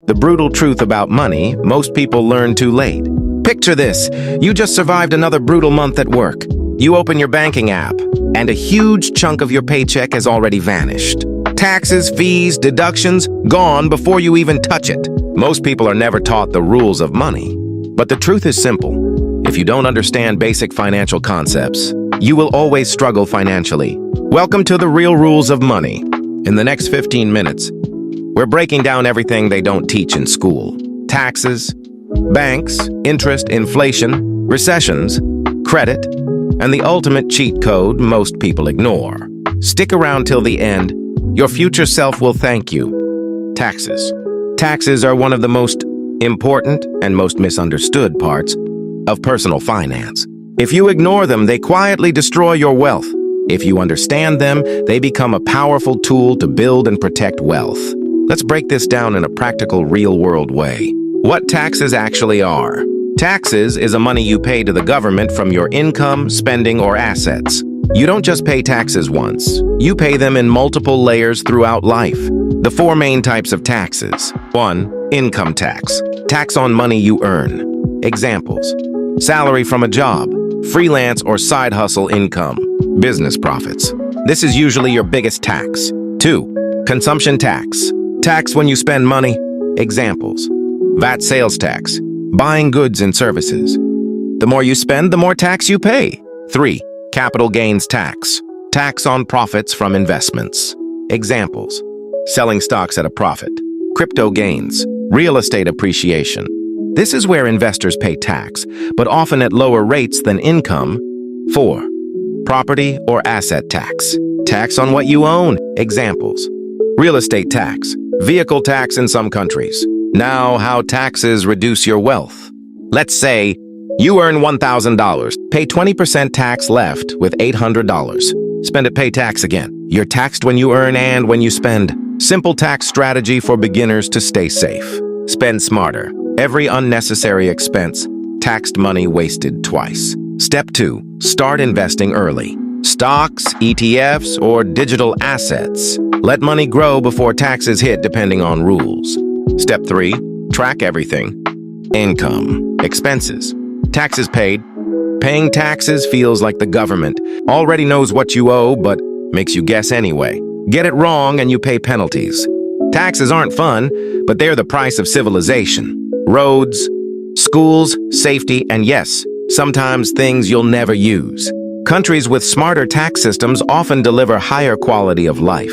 The brutal truth about money, most people learn too late. Picture this. You just survived another brutal month at work. You open your banking app, and a huge chunk of your paycheck has already vanished. Taxes, fees, deductions, gone before you even touch it. Most people are never taught the rules of money. But the truth is simple. If you don't understand basic financial concepts, you will always struggle financially. Welcome to the real rules of money. In the next 15 minutes, we're breaking down everything they don't teach in school. Taxes, banks, interest, inflation, recessions, credit, and the ultimate cheat code most people ignore. Stick around till the end. Your future self will thank you. Taxes. Taxes are one of the most important and most misunderstood parts of personal finance. If you ignore them, they quietly destroy your wealth. If you understand them, they become a powerful tool to build and protect wealth. Let's break this down in a practical, real-world way. What taxes actually are. Taxes is a money you pay to the government from your income, spending, or assets. You don't just pay taxes once. You pay them in multiple layers throughout life. The four main types of taxes. 1. Income tax. Tax on money you earn. Examples. Salary from a job, freelance or side hustle income, business profits. This is usually your biggest tax. 2. Consumption tax. Tax when you spend money. Examples. VAT sales tax. Buying goods and services. The more you spend, the more tax you pay. 3. Capital gains tax. Tax on profits from investments. Examples. Selling stocks at a profit. Crypto gains. Real estate appreciation. This is where investors pay tax, but often at lower rates than income. 4. Property or asset tax. Tax on what you own. Examples. Real estate tax. Vehicle tax in some countries. Now, how taxes reduce your wealth. Let's say you earn $1,000. Pay 20% tax left with $800. Spend it, pay tax again. You're taxed when you earn and when you spend. Simple tax strategy for beginners to stay safe. Spend smarter. Every unnecessary expense, taxed money wasted twice. Step 2. Start investing early. Stocks, ETFs, or digital assets. Let money grow before taxes hit depending on rules. Step 3. Track everything. Income. Expenses. Taxes paid. Paying taxes feels like the government already knows what you owe but makes you guess anyway. Get it wrong and you pay penalties. Taxes aren't fun, but they're the price of civilization. Roads, schools, safety, and yes, sometimes things you'll never use. Countries with smarter tax systems often deliver higher quality of life.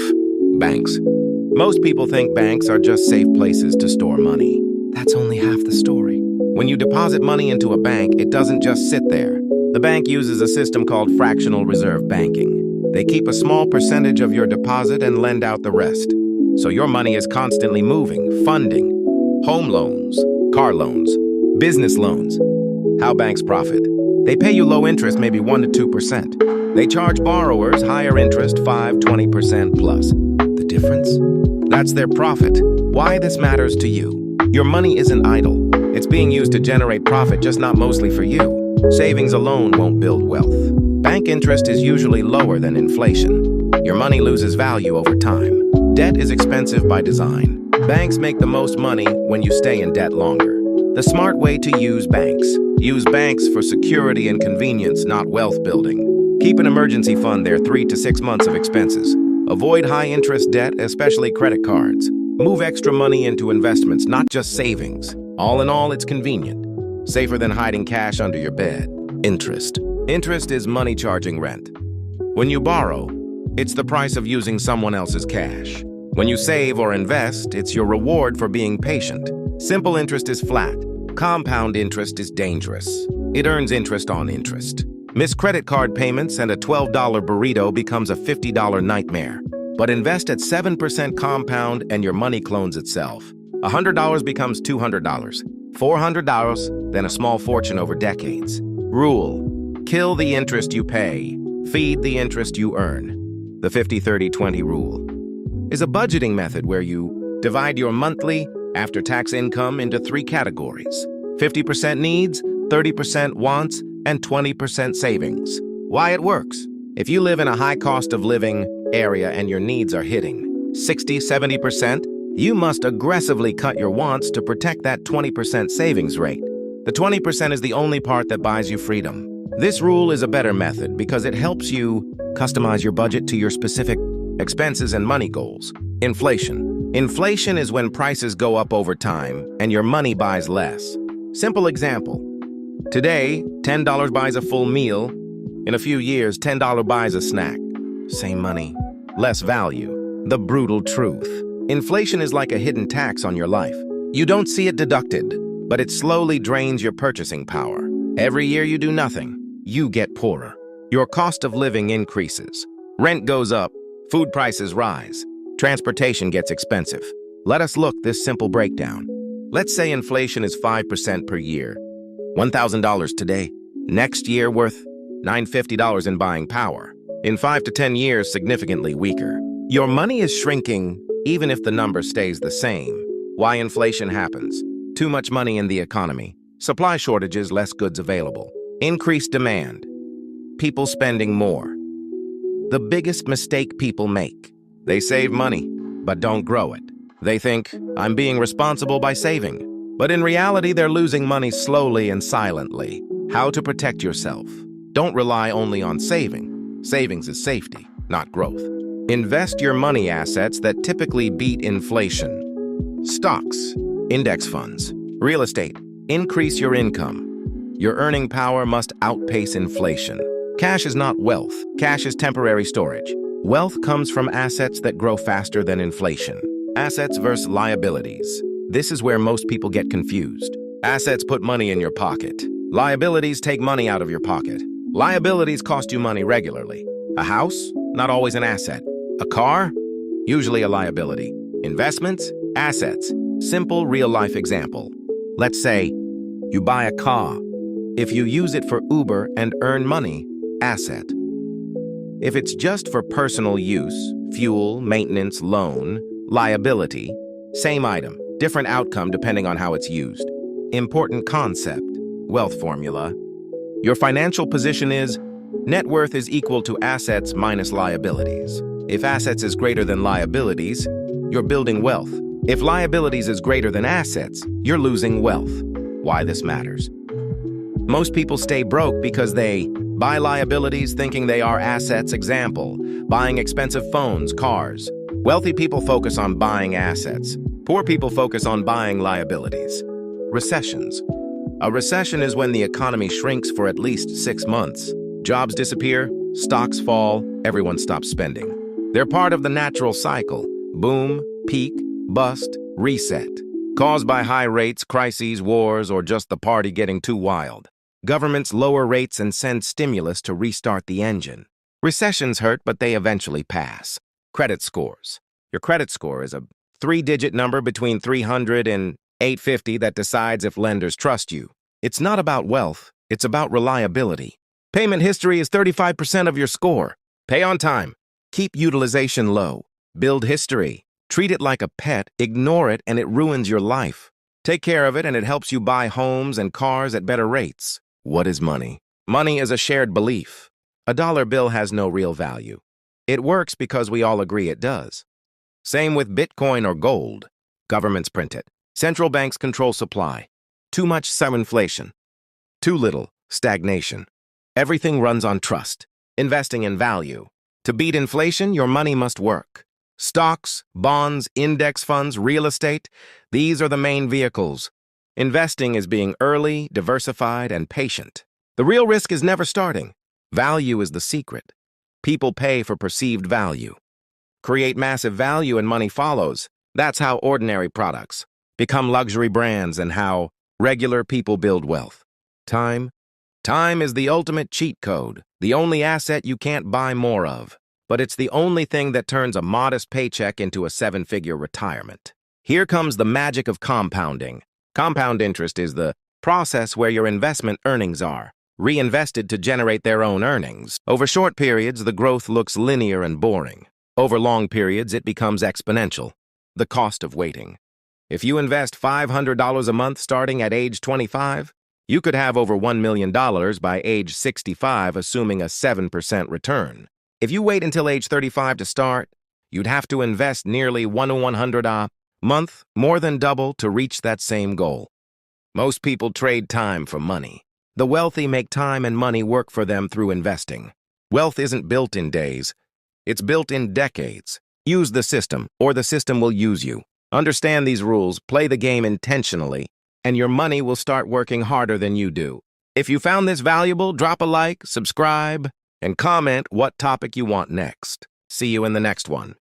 Banks. Most people think banks are just safe places to store money. That's only half the story. When you deposit money into a bank, it doesn't just sit there. The bank uses a system called fractional reserve banking. They keep a small percentage of your deposit and lend out the rest. So your money is constantly moving, funding home loans, car loans, business loans. How banks profit? They pay you low interest, maybe 1 to 2%. They charge borrowers higher interest, 5–20% plus. The difference? That's their profit. Why this matters to you? Your money isn't idle. It's being used to generate profit, just not mostly for you. Savings alone won't build wealth. Bank interest is usually lower than inflation. Your money loses value over time. Debt is expensive by design. Banks make the most money when you stay in debt longer. The smart way to use banks. Use banks for security and convenience, not wealth building. Keep an emergency fund there 3 to 6 months of expenses. Avoid high-interest debt, especially credit cards. Move extra money into investments, not just savings. All in all, it's convenient. Safer than hiding cash under your bed. Interest. Interest is money charging rent. When you borrow, it's the price of using someone else's cash. When you save or invest, it's your reward for being patient. Simple interest is flat. Compound interest is dangerous. It earns interest on interest. Miss credit card payments and a $12 burrito becomes a $50 nightmare. But invest at 7% compound and your money clones itself. $100 becomes $200, $400, then a small fortune over decades. Rule: kill the interest you pay, feed the interest you earn. The 50-30-20 rule is a budgeting method where you divide your monthly after-tax income into 3 categories: 50% needs, 30% wants, and 20% savings. Why it works? If you live in a high cost of living area and your needs are hitting 60–70%, You must aggressively cut your wants to protect that 20% savings rate. The 20% is the only part that buys you freedom. This rule is a better method because it helps you customize your budget to your specific expenses and money goals. Inflation. Inflation is when prices go up over time and your money buys less. Simple example. Today, $10 buys a full meal. In a few years, $10 buys a snack. Same money, less value. The brutal truth. Inflation is like a hidden tax on your life. You don't see it deducted, but it slowly drains your purchasing power. Every year you do nothing, you get poorer. Your cost of living increases. Rent goes up, food prices rise, transportation gets expensive. Let us look this simple breakdown. Let's say inflation is 5% per year. $1,000 today, next year worth $950 in buying power. In 5 to 10 years, significantly weaker. Your money is shrinking even if the number stays the same. Why inflation happens? Too much money in the economy. Supply shortages, less goods available. Increased demand. People spending more. The biggest mistake people make. They save money, but don't grow it. They think, I'm being responsible by saving. But in reality, they're losing money slowly and silently. How to protect yourself. Don't rely only on saving. Savings is safety, not growth. Invest your money assets that typically beat inflation. Stocks, index funds, real estate. Increase your income. Your earning power must outpace inflation. Cash is not wealth. Cash is temporary storage. Wealth comes from assets that grow faster than inflation. Assets versus liabilities. This is where most people get confused. Assets put money in your pocket. Liabilities take money out of your pocket. Liabilities cost you money regularly. A house? Not always an asset. A car? Usually a liability. Investments? Assets. Simple real-life example. Let's say you buy a car. If you use it for Uber and earn money, asset. If it's just for personal use, fuel, maintenance, loan, liability, same item, different outcome depending on how it's used. Important concept, wealth formula. Your financial position is net worth is equal to assets minus liabilities. If assets is greater than liabilities, you're building wealth. If liabilities is greater than assets, you're losing wealth. Why this matters? Most people stay broke because they buy liabilities thinking they are assets. Example, buying expensive phones, cars. Wealthy people focus on buying assets. Poor people focus on buying liabilities. Recessions. A recession is when the economy shrinks for at least 6 months. Jobs disappear, stocks fall, everyone stops spending. They're part of the natural cycle. Boom, peak, bust, reset. Caused by high rates, crises, wars, or just the party getting too wild. Governments lower rates and send stimulus to restart the engine. Recessions hurt, but they eventually pass. Credit scores. Your credit score is a 3-digit number between 300 and 850 that decides if lenders trust you. It's not about wealth, it's about reliability. Payment history is 35% of your score. Pay on time. Keep utilization low. Build history. Treat it like a pet, ignore it, and it ruins your life. Take care of it, and it helps you buy homes and cars at better rates. What is money? Money is a shared belief. A dollar bill has no real value. It works because we all agree it does. Same with Bitcoin or gold. Governments print it. Central banks control supply. Too much inflation. Too little stagnation. Everything runs on trust. Investing in value. To beat inflation, your money must work. Stocks, bonds, index funds, real estate, these are the main vehicles. Investing is being early, diversified, and patient. The real risk is never starting. Value is the secret. People pay for perceived value. Create massive value and money follows. That's how ordinary products become luxury brands and how regular people build wealth. Time. Time is the ultimate cheat code, the only asset you can't buy more of. But it's the only thing that turns a modest paycheck into a 7-figure retirement. Here comes the magic of compounding. Compound interest is the process where your investment earnings are reinvested to generate their own earnings. Over short periods, the growth looks linear and boring. Over long periods, it becomes exponential. The cost of waiting. If you invest $500 a month starting at age 25, you could have over $1 million by age 65, assuming a 7% return. If you wait until age 35 to start, you'd have to invest nearly 1 to 100 month, more than double to reach that same goal. Most people trade time for money. The wealthy make time and money work for them through investing. Wealth isn't built in days. It's built in decades. Use the system, or the system will use you. Understand these rules, play the game intentionally, and your money will start working harder than you do. If you found this valuable, drop a like, subscribe, and comment what topic you want next. See you in the next one.